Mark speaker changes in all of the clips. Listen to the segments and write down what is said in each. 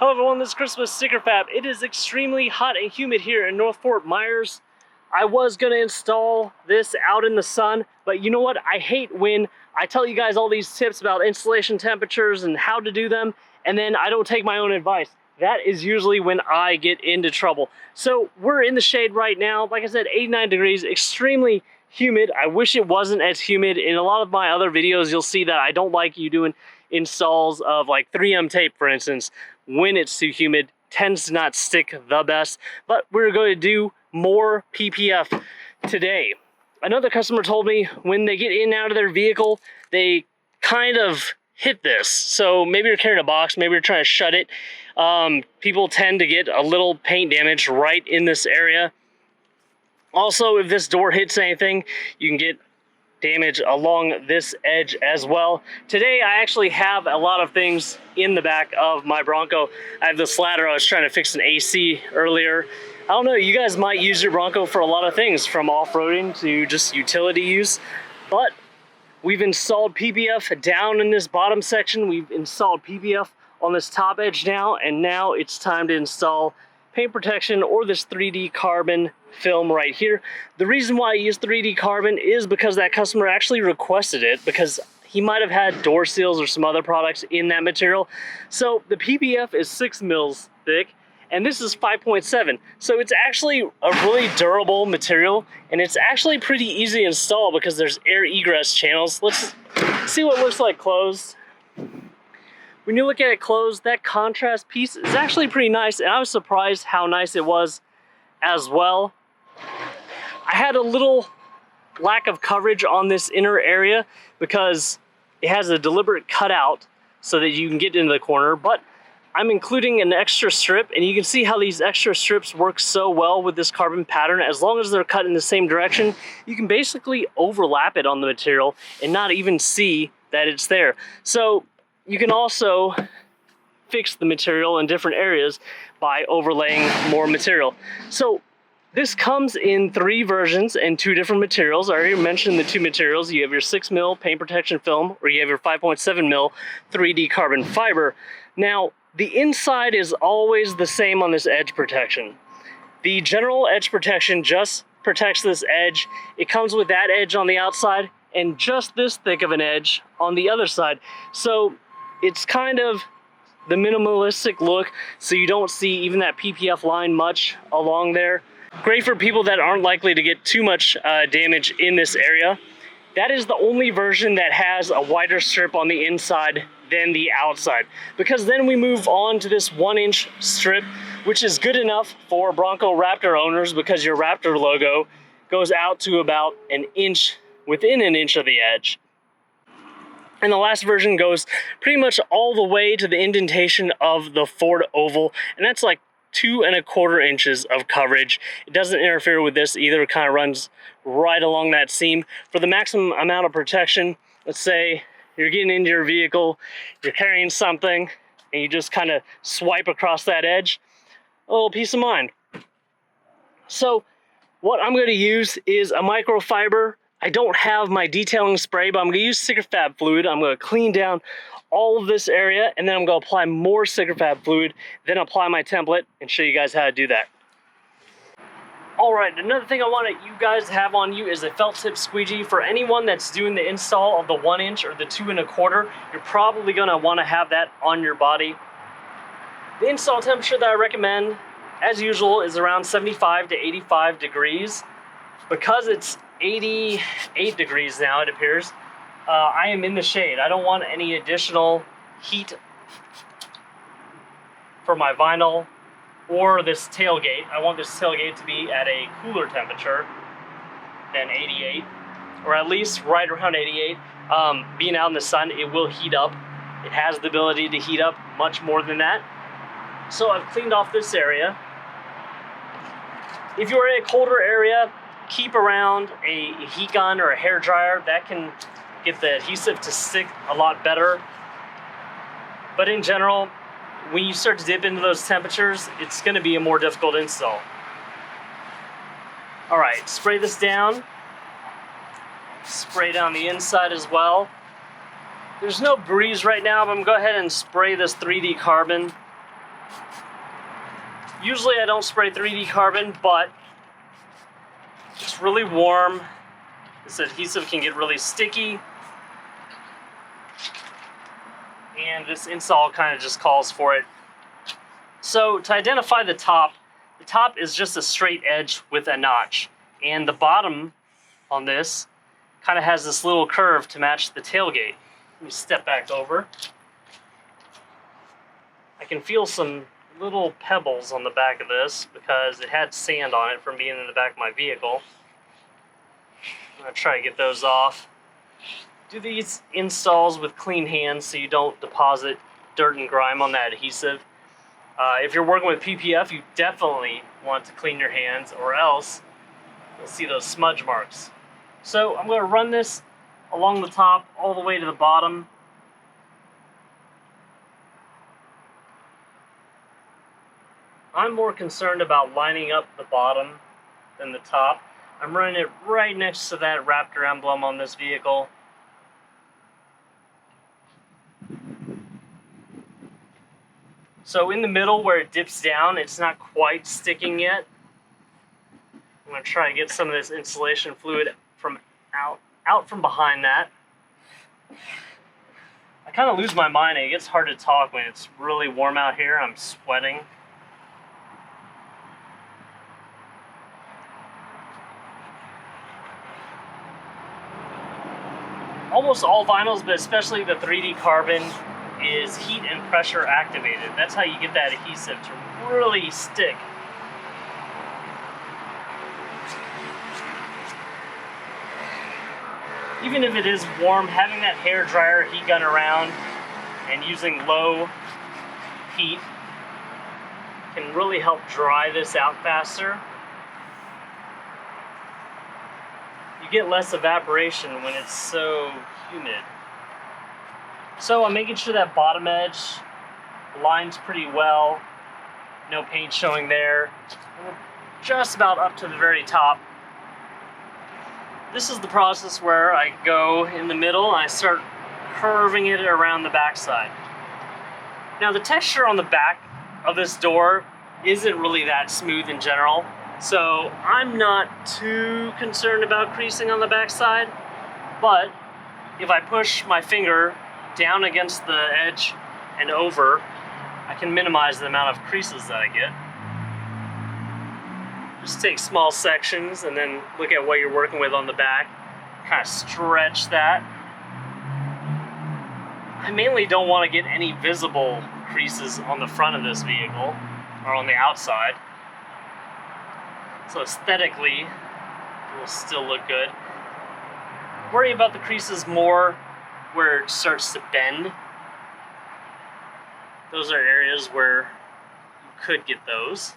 Speaker 1: Hello everyone, this is Christmas Sticker Fab. It is extremely hot and humid here in North Fort Myers. I was gonna install this out in the sun, but you know what? I hate when I tell you guys all these tips about installation temperatures and how to do them, and then I don't take my own advice. That is usually when I get into trouble. So we're in the shade right now. Like I said, 89 degrees, extremely humid. I wish it wasn't as humid. In a lot of my other videos, you'll see that I don't like you doing installs of like 3M tape, for instance. When it's too humid, tends to not stick the best, but we're going to do more PPF today. Another customer told me when they get in and out of their vehicle, they kind of hit this. So maybe you're carrying a box, maybe you're trying to shut it. People tend to get a little paint damage right in this area. Also, if this door hits anything, you can get damage along this edge as well. Today I actually have a lot of things in the back of my Bronco. I have this ladder. I was trying to fix an AC earlier. I don't know, you guys might use your Bronco for a lot of things, from off-roading to just utility use, but we've installed PPF down in this bottom section. We've installed PPF on this top edge now, and now it's time to install paint protection or this 3D carbon film right here. The reason why I use 3D carbon is because that customer actually requested it, because he might have had door seals or some other products in that material. So the PPF is 6 mils thick and this is 5.7. So it's actually a really durable material, and it's actually pretty easy to install because there's air egress channels. Let's see what it looks like closed. When you look at it closed, that contrast piece is actually pretty nice, and I was surprised how nice it was as well. I had a little lack of coverage on this inner area because it has a deliberate cutout so that you can get into the corner, but I'm including an extra strip, and you can see how these extra strips work so well with this carbon pattern. As long as they're cut in the same direction, you can basically overlap it on the material and not even see that it's there. So you can also fix the material in different areas by overlaying more material. So this comes in 3 versions and 2 different materials. I already mentioned the 2 materials. You have your 6 mil paint protection film, or you have your 5.7 mil 3D carbon fiber. Now, the inside is always the same on this edge protection. The general edge protection just protects this edge. It comes with that edge on the outside and just this thick of an edge on the other side. So it's kind of the minimalistic look, so you don't see even that PPF line much along there. Great for people that aren't likely to get too much damage in this area. That is the only version that has a wider strip on the inside than the outside, because then we move on to this 1-inch strip, which is good enough for Bronco Raptor owners because your Raptor logo goes out to about an inch, within an inch of the edge. And the last version goes pretty much all the way to the indentation of the Ford oval, and that's like 2¼ inches of coverage. It doesn't interfere with this either. It kind of runs right along that seam. For the maximum amount of protection, let's say you're getting into your vehicle, you're carrying something, and you just kind of swipe across that edge, a little peace of mind. So what I'm going to use is a microfiber. I don't have my detailing spray, but I'm going to use Sticker Fab fluid. I'm going to clean down all of this area, and then I'm going to apply more Sticker Fab fluid, then apply my template and show you guys how to do that. Alright, another thing I want you guys to have on you is a felt tip squeegee. For anyone that's doing the install of the 1-inch or the 2¼ you're probably going to want to have that on your body. The install temperature that I recommend, as usual, is around 75 to 85 degrees. Because it's 88 degrees now, it appears, I am in the shade. I don't want any additional heat for my vinyl or this tailgate. I want this tailgate to be at a cooler temperature than 88, or at least right around 88. Being out in the sun, it will heat up. It has the ability to heat up much more than that. So I've cleaned off this area. If you're in a colder area, keep around a heat gun or a hair dryer. That can get the adhesive to stick a lot better. But in general, when you start to dip into those temperatures, it's going to be a more difficult install. Alright, spray this down. Spray down the inside as well. There's no breeze right now, but I'm going to go ahead and spray this 3D carbon Usually I don't spray 3D carbon, but it's really warm. This adhesive can get really sticky. And this install kind of just calls for it. So to identify the top is just a straight edge with a notch. And the bottom on this kind of has this little curve to match the tailgate. Let me step back over. I can feel some little pebbles on the back of this because it had sand on it from being in the back of my vehicle. I'm going to try to get those off. Do these installs with clean hands so you don't deposit dirt and grime on that adhesive. If you're working with PPF, you definitely want to clean your hands, or else you'll see those smudge marks. So I'm going to run this along the top all the way to the bottom. I'm more concerned about lining up the bottom than the top. I'm running it right next to that Raptor emblem on this vehicle. So in the middle where it dips down, it's not quite sticking yet. I'm going to try to get some of this insulation fluid from out from behind that. I kind of lose my mind. It gets hard to talk when it's really warm out here. I'm sweating. Almost all vinyls, but especially the 3D carbon, is heat and pressure activated. That's how you get that adhesive to really stick. Even if it is warm, having that hair dryer heat gun around and using low heat can really help dry this out faster. You get less evaporation when it's so humid. So I'm making sure that bottom edge lines pretty well. No paint showing there. Just about up to the very top. This is the process where I go in the middle and I start curving it around the backside. Now the texture on the back of this door isn't really that smooth in general, so I'm not too concerned about creasing on the backside, but if I push my finger down against the edge and over, I can minimize the amount of creases that I get. Just take small sections and then look at what you're working with on the back. Kind of stretch that. I mainly don't want to get any visible creases on the front of this vehicle or on the outside. So aesthetically, it will still look good. Worry about the creases more where it starts to bend. Those are areas where you could get those.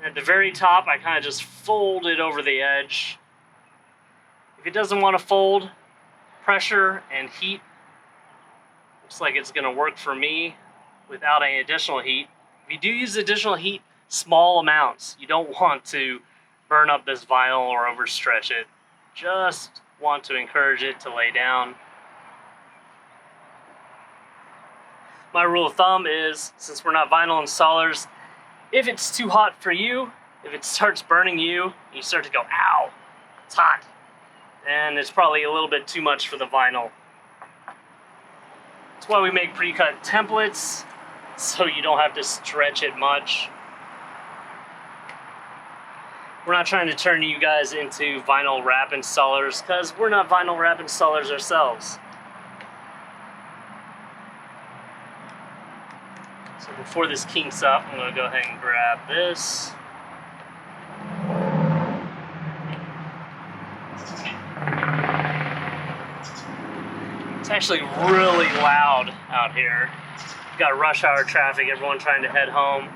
Speaker 1: At the very top, I kind of just fold it over the edge. If it doesn't want to fold, pressure and heat looks like it's going to work for me without any additional heat. If you do use additional heat, small amounts. You don't want to burn up this vinyl or overstretch it. Just want to encourage it to lay down. My rule of thumb is, since we're not vinyl installers, if it's too hot for you, if it starts burning you, you start to go, ow, it's hot, and it's probably a little bit too much for the vinyl. That's why we make pre-cut templates, so you don't have to stretch it much. We're not trying to turn you guys into vinyl wrap installers, because we're not vinyl wrap installers ourselves. So before this kinks up, I'm going to go ahead and grab this. It's actually really loud out here. We've got rush hour traffic, everyone trying to head home.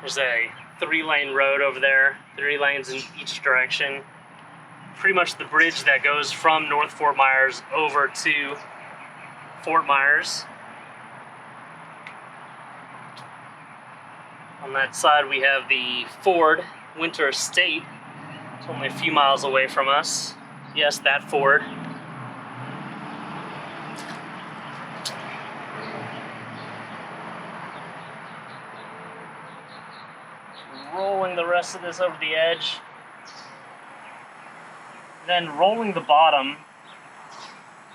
Speaker 1: There's a 3-lane road over there, 3 lanes in each direction. Pretty much the bridge that goes from North Fort Myers over to Fort Myers. On that side we have the Ford Winter Estate. It's only a few miles away from us. Yes, that Ford. rolling the rest of this over the edge. Then rolling the bottom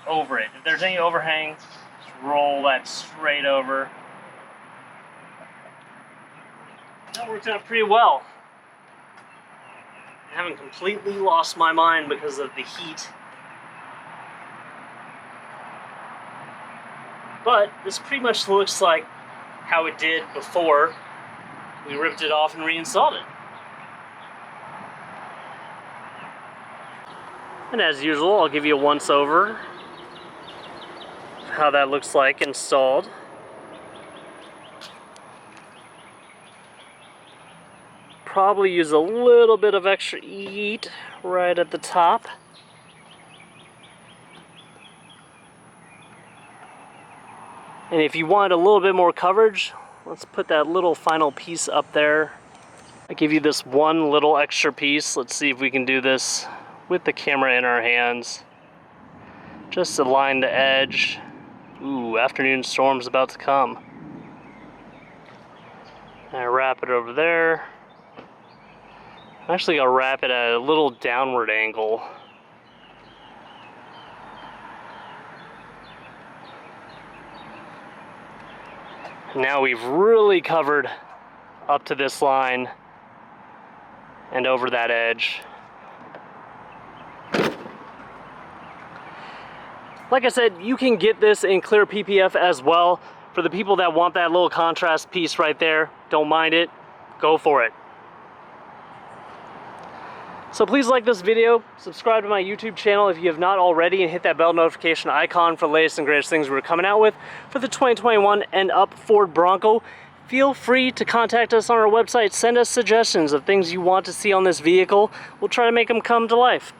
Speaker 1: over it. If there's any overhang, just roll that straight over. That worked out pretty well. I haven't completely lost my mind because of the heat. But this pretty much looks like how it did before we ripped it off and reinstalled it. And as usual, I'll give you a once over of how that looks like installed. Probably use a little bit of extra heat right at the top. And if you want a little bit more coverage, let's put that little final piece up there. I give you this one little extra piece. Let's see if we can do this with the camera in our hands. Just to line the edge. Ooh, afternoon storm's about to come. And I wrap it over there. I'm actually gonna wrap it at a little downward angle. Now we've really covered up to this line and over that edge. Like I said, you can get this in clear PPF as well. For the people that want that little contrast piece right there, don't mind it, go for it. So please like this video, subscribe to my YouTube channel if you have not already, and hit that bell notification icon for the latest and greatest things we're coming out with for the 2021 and up Ford Bronco. Feel free to contact us on our website, send us suggestions of things you want to see on this vehicle. We'll try to make them come to life.